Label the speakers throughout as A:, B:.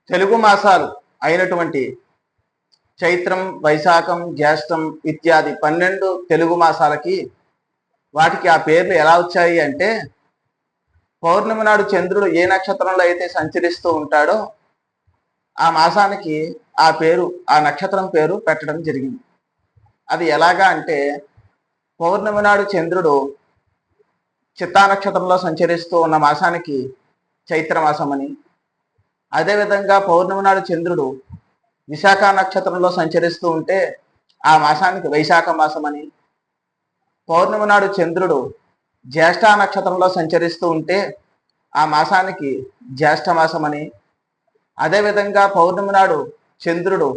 A: తెలుగు మాసాలు అయినటువంటి చైత్రం, వైశాఖం, జ్యేష్టం ఇత్యాది 12 తెలుగు మాసాలకి వాటికి ఆ పేర్లు ఎలా వచ్చాయి అంటే, పౌర్ణమి నాడు చంద్రుడు ఏ నక్షత్రంలో అయితే సంచరిస్తూ ఉంటాడో ఆ మాసానికి ఆ నక్షత్రం పేరు పెట్టడం జరిగింది. అది ఎలాగా అంటే, పౌర్ణమి నాడు చంద్రుడు చిత్తా నక్షత్రంలో సంచరిస్తూ ఉన్న మాసానికి చైత్ర మాసం అని, అదేవిధంగా పౌర్ణమి నాడు చంద్రుడు విశాఖ నక్షత్రంలో సంచరిస్తూ ఉంటే ఆ మాసానికి వైశాఖ మాసం అని, పౌర్ణమి నాడు చంద్రుడు జ్యేష్ఠ నక్షత్రంలో సంచరిస్తూ ఉంటే ఆ మాసానికి జ్యేష్ఠ మాసం అని, అదేవిధంగా పౌర్ణమి నాడు చంద్రుడు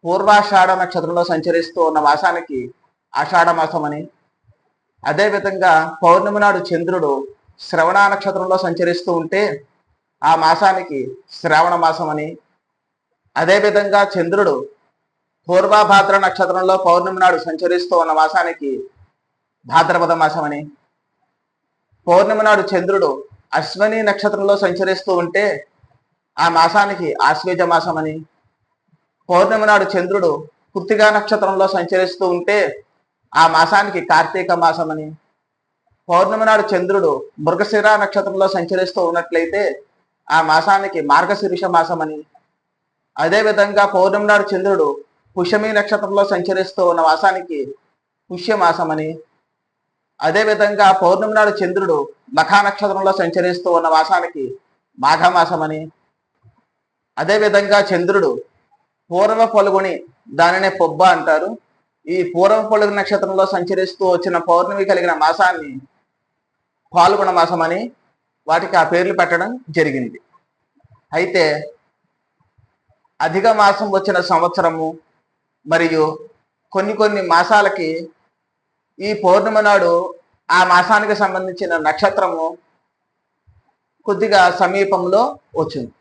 A: పూర్వాషాఢ నక్షత్రంలో సంచరిస్తూ ఉన్న మాసానికి ఆషాఢ మాసం అని, అదేవిధంగా పౌర్ణమి నాడు చంద్రుడు శ్రవణ నక్షత్రంలో సంచరిస్తూ ఉంటే ఆ మాసానికి శ్రావణ మాసం అని, అదేవిధంగా చంద్రుడు పూర్వభాద్ర నక్షత్రంలో పౌర్ణమి నాడు సంచరిస్తూ ఉన్న మాసానికి భాద్రపద మాసం అని, పౌర్ణమి నాడు చంద్రుడు అశ్వని నక్షత్రంలో సంచరిస్తూ ఉంటే ఆ మాసానికి ఆశ్వేజ మాసం అని, పౌర్ణమి నాడు చంద్రుడు కృత్తికా నక్షత్రంలో సంచరిస్తూ ఉంటే ఆ మాసానికి కార్తీక మాసం అని, పౌర్ణమి నాడు చంద్రుడు మృగశిర నక్షత్రంలో సంచరిస్తూ ఉన్నట్లయితే ఆ మాసానికి మార్గశీర్ష మాసం అని, అదేవిధంగా పౌర్ణమి నాడు చంద్రుడు పుష్యమి నక్షత్రంలో సంచరిస్తూ ఉన్న మాసానికి పుష్యమాసం అని, అదేవిధంగా పౌర్ణమి నాడు చంద్రుడు మఖా నక్షత్రంలో సంచరిస్తూ ఉన్న మాసానికి మాఘమాసం అని, అదేవిధంగా చంద్రుడు పూర్వ పలుగుని, దానినే పొబ్బ అంటారు, ఈ పూర్వ పలుగు నక్షత్రంలో సంచరిస్తూ వచ్చిన పౌర్ణమి కలిగిన మాసాన్ని పాల్గొన మాసం అని వాటికి ఆ పేర్లు పెట్టడం జరిగింది. అయితే అధిక మాసం వచ్చిన సంవత్సరము మరియు కొన్ని మాసాలకి ఈ పౌర్ణమి నాడు ఆ మాసానికి సంబంధించిన నక్షత్రము కొద్దిగా సమీపంలో వచ్చింది.